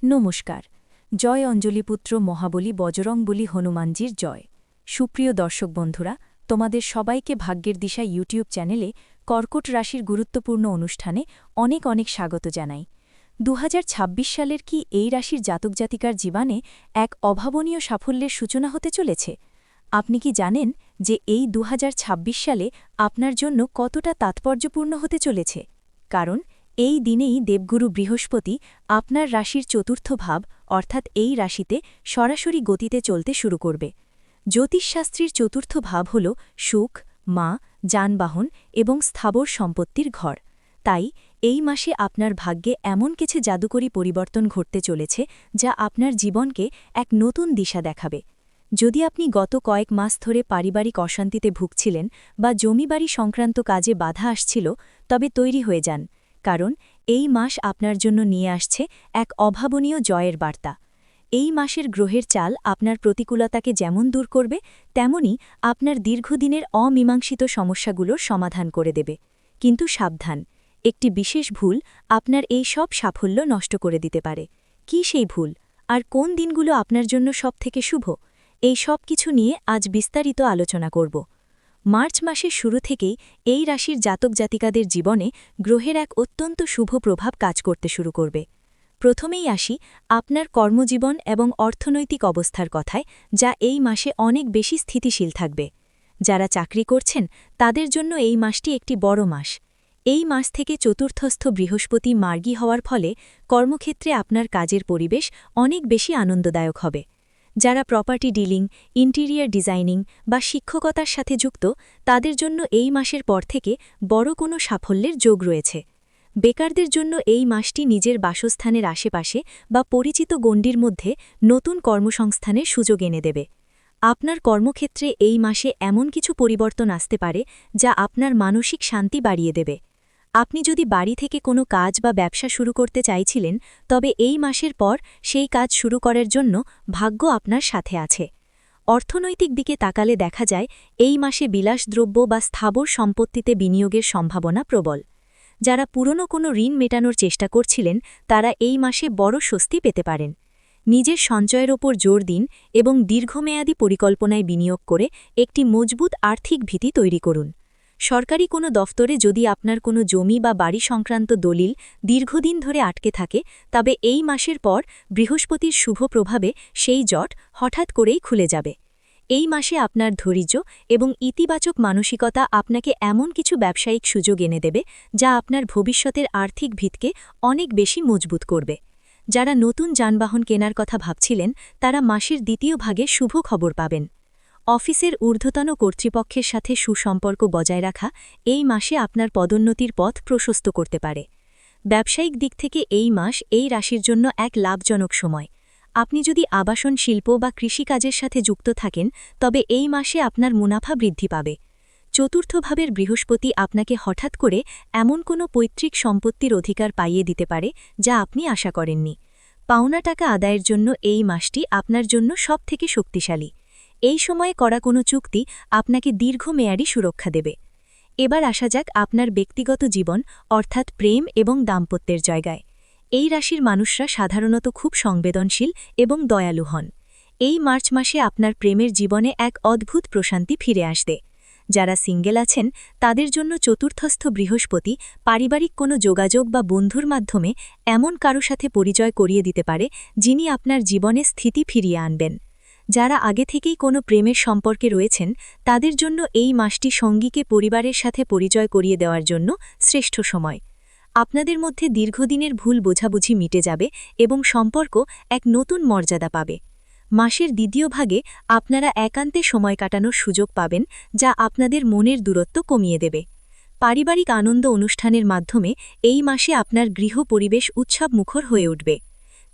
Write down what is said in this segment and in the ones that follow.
নমস্কার। জয় অঞ্জলিপুত্র মহাবলী বজরংবলী হনুমানজির জয়। সুপ্রিয় দর্শক বন্ধুরা, তোমাদের সবাইকে ভাগ্যের দিশা ইউটিউব চ্যানেলে কর্কট রাশির গুরুত্বপূর্ণ অনুষ্ঠানে অনেক অনেক স্বাগত জানাই। 2026 সালের কি এই রাশির জাতক জাতিকার জীবনে এক অভাবনীয় সাফল্যের সূচনা হতে চলেছে? আপনি কি জানেন যে এই 2026 সালে আপনার জন্য কতটা তাৎপর্যপূর্ণ হতে চলেছে? কারণ এই দিনেই দেবগুরু বৃহস্পতি আপনার রাশির চতুর্থ ভাব অর্থাৎ এই রাশিতে সরাসরি গতিতে চলতে শুরু করবে। জ্যোতিষশাস্ত্রীর চতুর্থ ভাব হল সুখ, মা, যানবাহন এবং স্থাবর সম্পত্তির ঘর। তাই এই মাসে আপনার ভাগ্যে এমন কিছু জাদুকরী পরিবর্তন ঘটতে চলেছে যা আপনার জীবনকে এক নতুন দিশা দেখাবে। যদি আপনি গত কয়েক মাস ধরে পারিবারিক অশান্তিতে ভুগছিলেন বা জমিবাড়ি সংক্রান্ত কাজে বাধা আসছিল, তবে তৈরি হয়ে যান, কারণ এই মাস আপনার জন্য নিয়ে আসছে এক অভাবনীয় জয়ের বার্তা। এই মাসের গ্রহের চাল আপনার প্রতিকূলতাকে যেমন দূর করবে, তেমনি আপনার দীর্ঘদিনের অমীমাংসিত সমস্যাগুলোর সমাধান করে দেবে। কিন্তু সাবধান, একটি বিশেষ ভুল আপনার এই সব সাফল্য নষ্ট করে দিতে পারে। কি সেই ভুল, আর কোন দিনগুলো আপনার জন্য সবথেকে শুভ? এই সব কিছু নিয়ে আজ বিস্তারিত আলোচনা করব। মার্চ মাসের শুরু থেকেই এই রাশির জাতক জাতিকাদের জীবনে গ্রহের এক অত্যন্ত শুভ প্রভাব কাজ করতে শুরু করবে। প্রথমেই আসি আপনার কর্মজীবন এবং অর্থনৈতিক অবস্থার কথায়, যা এই মাসে অনেক বেশি স্থিতিশীল থাকবে। যারা চাকরি করছেন তাদের জন্য এই মাসটি একটি বড় মাস। এই মাস থেকে চতুর্থস্থ বৃহস্পতি মার্গী হওয়ার ফলে কর্মক্ষেত্রে আপনার কাজের পরিবেশ অনেক বেশি আনন্দদায়ক হবে। যারা প্রপার্টি ডিলিং, ইন্টেরিয়ার ডিজাইনিং বা শিক্ষকতার সাথে যুক্ত, তাদের জন্য এই মাসের পর থেকে বড় কোনো সাফল্যের যোগ রয়েছে। বেকারদের জন্য এই মাসটি নিজের বাসস্থানের আশেপাশে বা পরিচিত গণ্ডির মধ্যে নতুন কর্মসংস্থানের সুযোগ এনে দেবে। আপনার কর্মক্ষেত্রে এই মাসে এমন কিছু পরিবর্তন আসতে পারে যা আপনার মানসিক শান্তি বাড়িয়ে দেবে। আপনি যদি বাড়ি থেকে কোনো কাজ বা ব্যবসা শুরু করতে চাইছিলেন, তবে এই মাসের পর সেই কাজ শুরু করার জন্য ভাগ্য আপনার সাথে আছে। অর্থনৈতিক দিকে তাকালে দেখা যায় এই মাসে বিলাসদ্রব্য বা স্থাবর সম্পত্তিতে বিনিয়োগের সম্ভাবনা প্রবল। যারা পুরনো কোনো ঋণ মেটানোর চেষ্টা করছিলেন, তারা এই মাসে বড় স্বস্তি পেতে পারেন। নিজের সঞ্চয়ের ওপর জোর দিন এবং দীর্ঘমেয়াদী পরিকল্পনায় বিনিয়োগ করে একটি মজবুত আর্থিক ভিত্তি তৈরি করুন। সরকারি কোনো দফতরে যদি আপনার কোনো জমি বা বাড়ি সংক্রান্ত দলিল দীর্ঘদিন ধরে আটকে থাকে, তবে এই মাসের পর বৃহস্পতির শুভ প্রভাবে সেই জট হঠাৎ করেই খুলে যাবে। এই মাসে আপনার ধৈর্য এবং ইতিবাচক মানসিকতা আপনাকে এমন কিছু ব্যবসায়িক সুযোগ এনে দেবে যা আপনার ভবিষ্যতের আর্থিক ভিতকে অনেক বেশি মজবুত করবে। যারা নতুন যানবাহন কেনার কথা ভাবছিলেন, তারা মাসের দ্বিতীয় ভাগে শুভ খবর পাবেন। অফিসের ঊর্ধ্বতন কর্তৃপক্ষের সাথে সুসম্পর্ক বজায় রাখা এই মাসে আপনার পদোন্নতির পথ প্রশস্ত করতে পারে। ব্যবসায়িক দিক থেকে এই মাস এই রাশির জন্য এক লাভজনক সময়। আপনি যদি আবাসন শিল্প বা কৃষিকাজের সাথে যুক্ত থাকেন, তবে এই মাসে আপনার মুনাফা বৃদ্ধি পাবে। চতুর্থ ভাবের বৃহস্পতি আপনাকে হঠাৎ করে এমন কোনো পৈতৃক সম্পত্তির অধিকার পাইয়ে দিতে পারে যা আপনি আশা করেননি। পাওনা টাকা আদায়ের জন্য এই মাসটি আপনার জন্য সবথেকে শক্তিশালী। এই সময়ে করা কোনো চুক্তি আপনাকে দীর্ঘমেয়াদী সুরক্ষা দেবে। এবার আসা যাক আপনার ব্যক্তিগত জীবন অর্থাৎ প্রেম এবং দাম্পত্যের জায়গায়। এই রাশির মানুষরা সাধারণত খুব সংবেদনশীল এবং দয়ালু হন। এই মার্চ মাসে আপনার প্রেমের জীবনে এক অদ্ভুত প্রশান্তি ফিরে আসবে। যারা সিঙ্গেল আছেন, তাদের জন্য চতুর্থস্থ বৃহস্পতি পারিবারিক কোনো যোগাযোগ বা বন্ধুর মাধ্যমে এমন কারো সাথে পরিচয় করিয়ে দিতে পারে যিনি আপনার জীবনে স্থিতি ফিরিয়ে আনবেন। যারা আগে থেকেই কোনো প্রেমের সম্পর্কে রয়েছেন, তাদের জন্য এই মাসটি সঙ্গীকে পরিবারের সাথে পরিচয় করিয়ে দেওয়ার জন্য শ্রেষ্ঠ সময়। আপনাদের মধ্যে দীর্ঘদিনের ভুল বোঝাবুঝি মিটে যাবে এবং সম্পর্ক এক নতুন মর্যাদা পাবে। মাসের দ্বিতীয় ভাগে আপনারা একান্তে সময় কাটানোর সুযোগ পাবেন, যা আপনাদের মনের দূরত্ব কমিয়ে দেবে। পারিবারিক আনন্দ অনুষ্ঠানের মাধ্যমে এই মাসে আপনার গৃহ পরিবেশ উৎসবমুখর হয়ে উঠবে।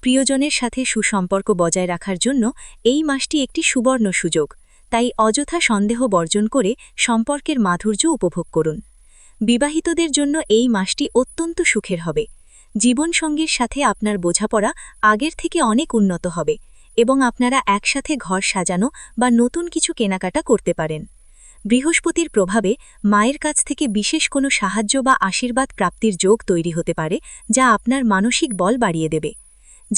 প্রিয়জনের সাথে সুসম্পর্ক বজায় রাখার জন্য এই মাসটি একটি সুবর্ণ সুযোগ, তাই অযথা সন্দেহ বর্জন করে সম্পর্কের মাধুর্য উপভোগ করুন। বিবাহিতদের জন্য এই মাসটি অত্যন্ত সুখের হবে। জীবনসঙ্গীর সাথে আপনার বোঝাপড়া আগের থেকে অনেক উন্নত হবে এবং আপনারা একসাথে ঘর সাজানো বা নতুন কিছু কেনাকাটা করতে পারেন। বৃহস্পতির প্রভাবে মায়ের কাছ থেকে বিশেষ কোনো সাহায্য বা আশীর্বাদ প্রাপ্তির যোগ তৈরি হতে পারে, যা আপনার মানসিক বল বাড়িয়ে দেবে।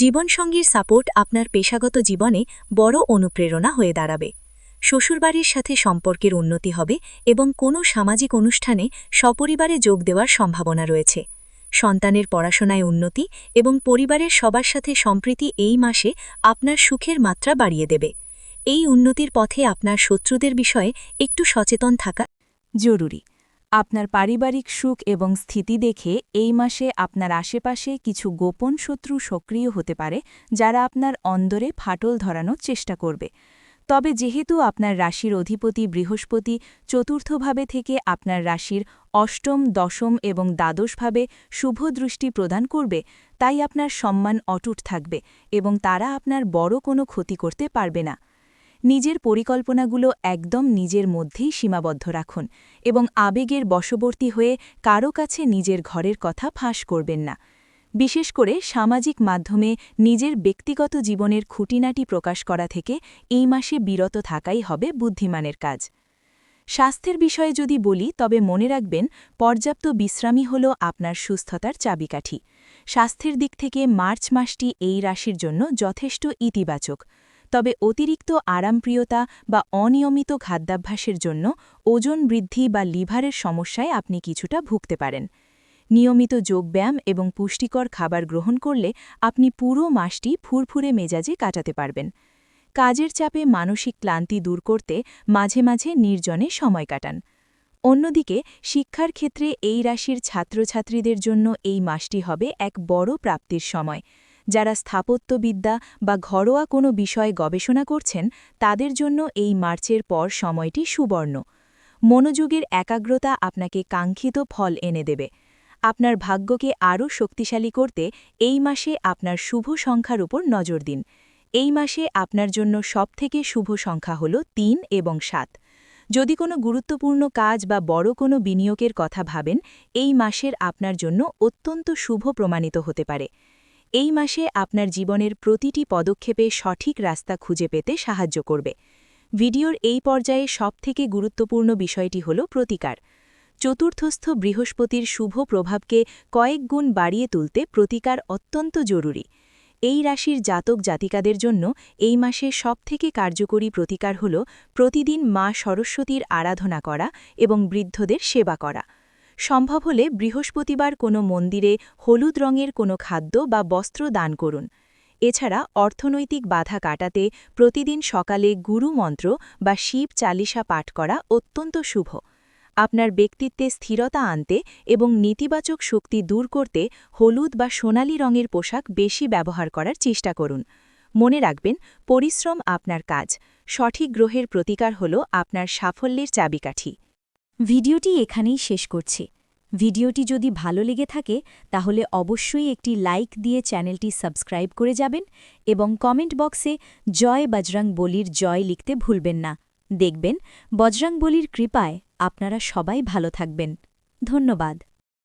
জীবনসঙ্গীর সাপোর্ট আপনার পেশাগত জীবনে বড় অনুপ্রেরণা হয়ে দাঁড়াবে। শ্বশুরবাড়ির সাথে সম্পর্কের উন্নতি হবে এবং কোনো সামাজিক অনুষ্ঠানে সপরিবারে যোগ দেওয়ার সম্ভাবনা রয়েছে। সন্তানের পড়াশোনায় উন্নতি এবং পরিবারের সবার সাথে সম্প্রীতি এই মাসে আপনার সুখের মাত্রা বাড়িয়ে দেবে। এই উন্নতির পথে আপনার শত্রুদের বিষয়ে একটু সচেতন থাকা জরুরি। আপনার পারিবারিক সুখ এবং স্থিতি দেখে এই মাসে আপনার আশেপাশে কিছু গোপন শত্রু সক্রিয় হতে পারে, যারা আপনার অন্দরে ফাটল ধরানোর চেষ্টা করবে। তবে যেহেতু আপনার রাশির অধিপতি বৃহস্পতি চতুর্থভাবে থেকে আপনার রাশির অষ্টম, দশম এবং দ্বাদশভাবে শুভ দৃষ্টি প্রদান করবে, তাই আপনার সম্মান অটুট থাকবে এবং তারা আপনার বড় কোনো ক্ষতি করতে পারবে না। নিজের পরিকল্পনাগুলো একদম নিজের মধ্যেই সীমাবদ্ধ রাখুন এবং আবেগের বশবর্তী হয়ে কারও কাছে নিজের ঘরের কথা ফাঁস করবেন না। বিশেষ করে সামাজিক মাধ্যমে নিজের ব্যক্তিগত জীবনের খুঁটিনাটি প্রকাশ করা থেকে এই মাসে বিরত থাকাই হবে বুদ্ধিমানের কাজ। স্বাস্থ্যের বিষয়ে যদি বলি, তবে মনে রাখবেন, পর্যাপ্ত বিশ্রামই হল আপনার সুস্থতার চাবিকাঠি। স্বাস্থ্যের দিক থেকে মার্চ মাসটি এই রাশির জন্য যথেষ্ট ইতিবাচক। তবে অতিরিক্ত আরামপ্রিয়তা বা অনিয়মিত খাদ্যাভ্যাসের জন্য ওজন বৃদ্ধি বা লিভারের সমস্যায় আপনি কিছুটা ভুগতে পারেন। নিয়মিত যোগব্যায়াম এবং পুষ্টিকর খাবার গ্রহণ করলে আপনি পুরো মাসটি ফুরফুরে মেজাজে কাটাতে পারবেন। কাজের চাপে মানসিক ক্লান্তি দূর করতে মাঝে মাঝে নির্জনে সময় কাটান। অন্যদিকে শিক্ষার ক্ষেত্রে এই রাশির ছাত্রছাত্রীদের জন্য এই মাসটি হবে এক বড় প্রাপ্তির সময়। যারা স্থাপত্যবিদ্যা বা ঘরোয়া কোনো বিষয়ে গবেষণা করছেন, তাদের জন্য এই মার্চের পর সময়টি সুবর্ণ। মনোযোগের একাগ্রতা আপনাকে কাঙ্ক্ষিত ফল এনে দেবে। আপনার ভাগ্যকে আরও শক্তিশালী করতে এই মাসে আপনার শুভ সংখ্যার উপর নজর দিন। এই মাসে আপনার জন্য সবথেকে শুভ সংখ্যা হল ৩ এবং ৭। যদি কোনো গুরুত্বপূর্ণ কাজ বা বড় কোনো বিনিয়োগের কথা ভাবেন, এই মাসের আপনার জন্য অত্যন্ত শুভ প্রমাণিত হতে পারে। এই মাসে আপনার জীবনের প্রতিটি পদক্ষেপে সঠিক রাস্তা খুঁজে পেতে সাহায্য করবে। ভিডিওর এই পর্যায়ে সবথেকে গুরুত্বপূর্ণ বিষয়টি হল প্রতিকার। চতুর্থস্থ বৃহস্পতির শুভ প্রভাবকে কয়েক গুণ বাড়িয়ে তুলতে প্রতিকার অত্যন্ত জরুরি। এই রাশির জাতক জাতিকাদের জন্য এই মাসে সবথেকে কার্যকরী প্রতিকার হল প্রতিদিন মা সরস্বতীর আরাধনা করা এবং বৃদ্ধদের সেবা করা। সম্ভব হলে বৃহস্পতিবার কোনো মন্দিরে হলুদ রঙের কোনো খাদ্য বা বস্ত্র দান করুন। এছাড়া অর্থনৈতিক বাধা কাটাতে প্রতিদিন সকালে গুরু মন্ত্র বা শিব চালিসা পাঠ করা অত্যন্ত শুভ। আপনার ব্যক্তিত্বে স্থিরতা আনতে এবং নেতিবাচক শক্তি দূর করতে হলুদ বা সোনালী রঙের পোশাক বেশি ব্যবহার করার চেষ্টা করুন। মনে রাখবেন, পরিশ্রম আপনার কাজ, সঠিক গ্রহের প্রতিকার হল আপনার সাফল্যের চাবিকাঠি। ভিডিওটি এখানেই শেষ করছি। ভিডিওটি যদি ভালো লেগে থাকে তাহলে অবশ্যই একটি লাইক দিয়ে চ্যানেলটি সাবস্ক্রাইব করে যাবেন এবং কমেন্ট বক্সে জয় বজরং বলির জয় লিখতে ভুলবেন না। দেখবেন, বজরং বলির কৃপায় আপনারা সবাই ভালো থাকবেন। ধন্যবাদ।